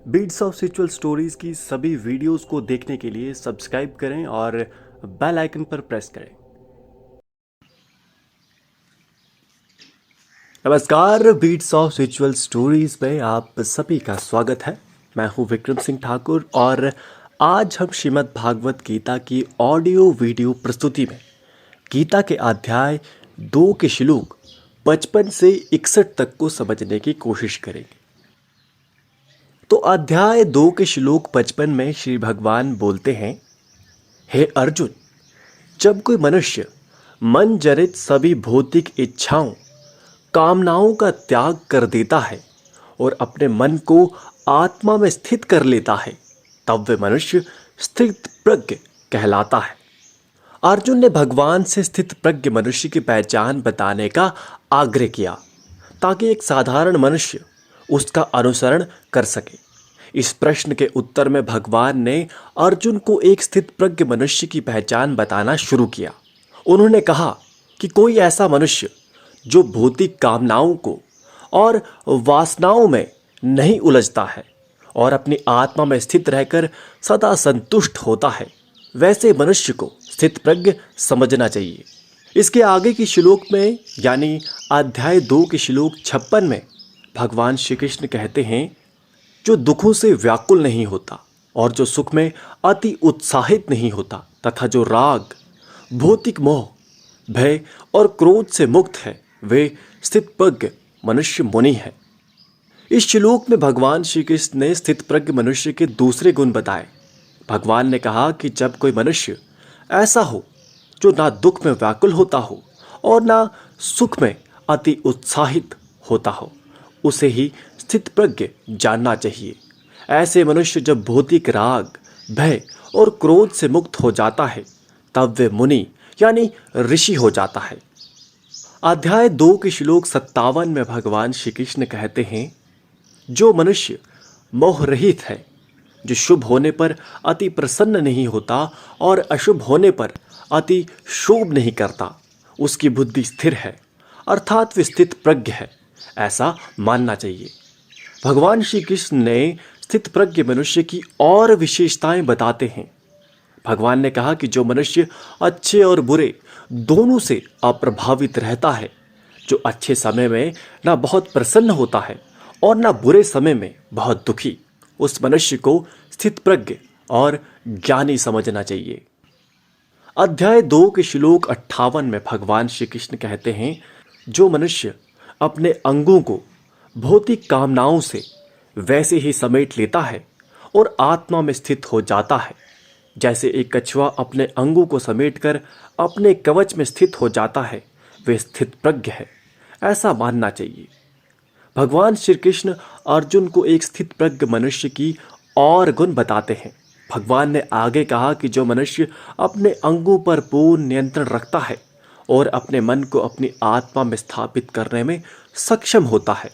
Beats of spiritual stories की सभी videos को देखने के लिए सब्सक्राइब करें और बेल आइकन पर प्रेस करें। नमस्कार, बीट्स ऑफ स्पिरिचुअल स्टोरीज में आप सभी का स्वागत है। मैं हूं विक्रम सिंह ठाकुर और आज हम श्रीमद् भागवत गीता की ऑडियो वीडियो प्रस्तुति में गीता के अध्याय 2 के श्लोक 55 से 61 तक को समझने की कोशिश करेंगे। तो अध्याय 2 के श्लोक 55 में श्री भगवान बोलते हैं, हे अर्जुन, जब कोई मनुष्य मन जनित सभी भौतिक इच्छाओं कामनाओं का त्याग कर देता है और अपने मन को आत्मा में स्थित कर लेता है, तब वे मनुष्य स्थित प्रज्ञ कहलाता है। अर्जुन ने भगवान से स्थित प्रज्ञ मनुष्य की पहचान बताने का आग्रह किया ताकि एक साधारण मनुष्य उसका अनुसरण कर सके। इस प्रश्न के उत्तर में भगवान ने अर्जुन को एक स्थित प्रज्ञ मनुष्य की पहचान बताना शुरू किया। उन्होंने कहा कि कोई ऐसा मनुष्य जो भौतिक कामनाओं को और वासनाओं में नहीं उलझता है और अपनी आत्मा में स्थित रहकर सदा संतुष्ट होता है, वैसे मनुष्य को स्थित प्रज्ञ समझना चाहिए। इसके आगे की श्लोक में यानी अध्याय 2 के श्लोक 56 में भगवान श्री कृष्ण कहते हैं, जो दुखों से व्याकुल नहीं होता और जो सुख में अति उत्साहित नहीं होता तथा जो राग, भौतिक मोह, भय और क्रोध से मुक्त है, वे स्थित प्रज्ञ मनुष्य मुनि है। इस श्लोक में भगवान श्री कृष्ण ने स्थित प्रज्ञ मनुष्य के दूसरे गुण बताए। भगवान ने कहा कि जब कोई मनुष्य ऐसा हो जो ना दुख में व्याकुल होता हो और ना सुख में अति उत्साहित होता हो, उसे ही स्थित प्रज्ञ जानना चाहिए। ऐसे मनुष्य जब भौतिक राग, भय और क्रोध से मुक्त हो जाता है, तब वे मुनि यानी ऋषि हो जाता है। अध्याय 2 के श्लोक 57 में भगवान श्री कृष्ण कहते हैं, जो मनुष्य मोह रहित है, जो शुभ होने पर अति प्रसन्न नहीं होता और अशुभ होने पर अति शोभ नहीं करता, उसकी बुद्धि स्थिर है, अर्थात वे स्थित प्रज्ञ है, ऐसा मानना चाहिए। भगवान श्री कृष्ण ने स्थित प्रज्ञ मनुष्य की और विशेषताएं बताते हैं। भगवान ने कहा कि जो मनुष्य अच्छे और बुरे दोनों से अप्रभावित रहता है, जो अच्छे समय में ना बहुत प्रसन्न होता है और ना बुरे समय में बहुत दुखी, उस मनुष्य को स्थित प्रज्ञ और ज्ञानी समझना चाहिए। अध्याय 2 के श्लोक 58 में भगवान श्री कृष्ण कहते हैं, जो मनुष्य अपने अंगों को भौतिक कामनाओं से वैसे ही समेट लेता है और आत्मा में स्थित हो जाता है, जैसे एक कछुआ अपने अंगों को समेटकर अपने कवच में स्थित हो जाता है, वे स्थित प्रज्ञ है, ऐसा मानना चाहिए। भगवान श्री कृष्ण अर्जुन को एक स्थित प्रज्ञ मनुष्य की और गुण बताते हैं। भगवान ने आगे कहा कि जो मनुष्य अपने अंगों पर पूर्ण नियंत्रण रखता है और अपने मन को अपनी आत्मा में स्थापित करने में सक्षम होता है,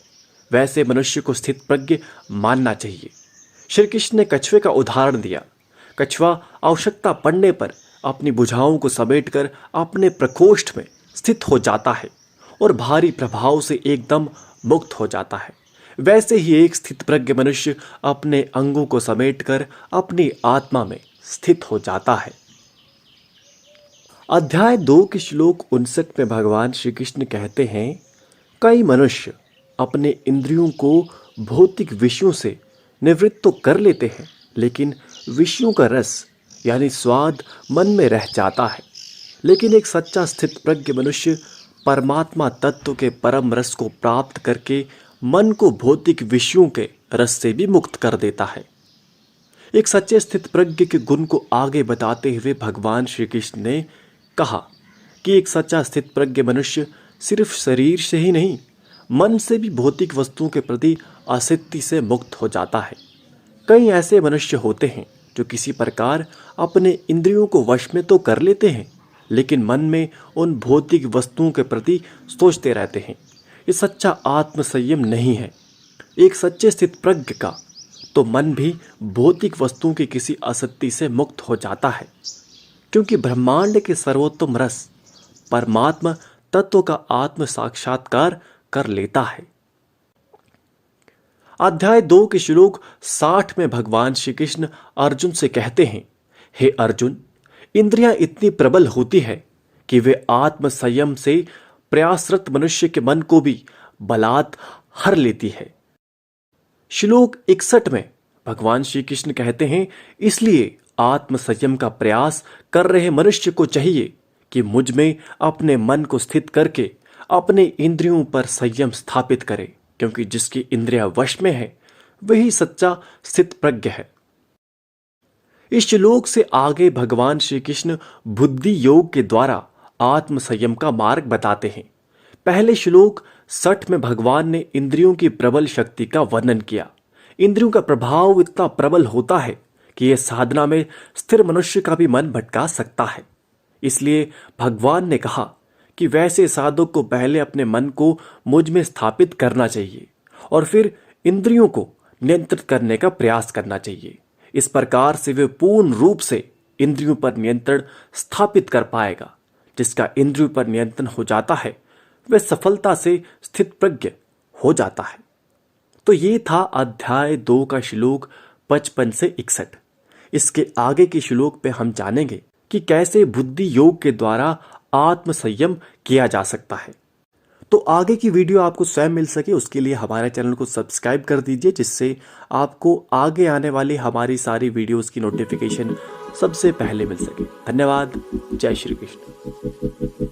वैसे मनुष्य को स्थित प्रज्ञ मानना चाहिए। श्री कृष्ण ने कछुए का उदाहरण दिया। कछुआ आवश्यकता पड़ने पर अपनी भुजाओं को समेटकर अपने प्रकोष्ठ में स्थित हो जाता है और भारी प्रभाव से एकदम मुक्त हो जाता है। वैसे ही एक स्थित प्रज्ञ मनुष्य अपने अंगों को समेटकर अपनी आत्मा में स्थित हो जाता है। अध्याय 2 के श्लोक 59 में भगवान श्री कृष्ण कहते हैं, कई मनुष्य अपने इंद्रियों को भौतिक विषयों से निवृत्त तो कर लेते हैं, लेकिन विषयों का रस यानी स्वाद मन में रह जाता है। लेकिन एक सच्चा स्थित प्रज्ञ मनुष्य परमात्मा तत्व के परम रस को प्राप्त करके मन को भौतिक विषयों के रस से भी मुक्त कर देता है। एक सच्चे स्थित प्रज्ञ के गुण को आगे बताते हुए भगवान श्री कृष्ण ने कहा कि एक सच्चा स्थित प्रज्ञ मनुष्य सिर्फ शरीर से ही नहीं, मन से भी भौतिक वस्तुओं के प्रति आसक्ति से मुक्त हो जाता है। कई ऐसे मनुष्य होते हैं जो किसी प्रकार अपने इंद्रियों को वश में तो कर लेते हैं, लेकिन मन में उन भौतिक वस्तुओं के प्रति सोचते रहते हैं। ये सच्चा आत्म संयम नहीं है। एक सच्चे स्थित प्रज्ञ का तो मन भी भौतिक वस्तुओं की किसी आसक्ति से मुक्त हो जाता है, क्योंकि ब्रह्मांड के सर्वोत्तम रस परमात्मा तत्व का आत्म साक्षात्कार कर लेता है। अध्याय 2 के श्लोक 60 में भगवान श्री कृष्ण अर्जुन से कहते हैं, हे अर्जुन, इंद्रियां इतनी प्रबल होती है कि वे आत्म संयम से प्रयासरत मनुष्य के मन को भी बलात् हर लेती है। श्लोक 61 में भगवान श्री कृष्ण कहते हैं, इसलिए आत्म संयम का प्रयास कर रहे मनुष्य को चाहिए कि मुझ में अपने मन को स्थित करके अपने इंद्रियों पर संयम स्थापित करे, क्योंकि जिसकी इंद्रिया वश में है वही सच्चा स्थित प्रज्ञ है। इस श्लोक से आगे भगवान श्री कृष्ण बुद्धि योग के द्वारा आत्म संयम का मार्ग बताते हैं। पहले श्लोक 60 में भगवान ने इंद्रियों की प्रबल शक्ति का वर्णन किया। इंद्रियों का प्रभाव इतना प्रबल होता है कि यह साधना में स्थिर मनुष्य का भी मन भटका सकता है। इसलिए भगवान ने कहा कि वैसे साधक को पहले अपने मन को मुझ में स्थापित करना चाहिए और फिर इंद्रियों को नियंत्रित करने का प्रयास करना चाहिए। इस प्रकार से वे पूर्ण रूप से इंद्रियों पर नियंत्रण स्थापित कर पाएगा। जिसका इंद्रियों पर नियंत्रण हो जाता है वह सफलता से स्थित प्रज्ञ हो जाता है। तो ये था अध्याय 2 का श्लोक 55 से 61। इसके आगे के श्लोक पे हम जानेंगे कि कैसे बुद्धि योग के द्वारा आत्म संयम किया जा सकता है। तो आगे की वीडियो आपको स्वयं मिल सके उसके लिए हमारे चैनल को सब्सक्राइब कर दीजिए, जिससे आपको आगे आने वाली हमारी सारी वीडियोस की नोटिफिकेशन सबसे पहले मिल सके। धन्यवाद। जय श्री कृष्ण।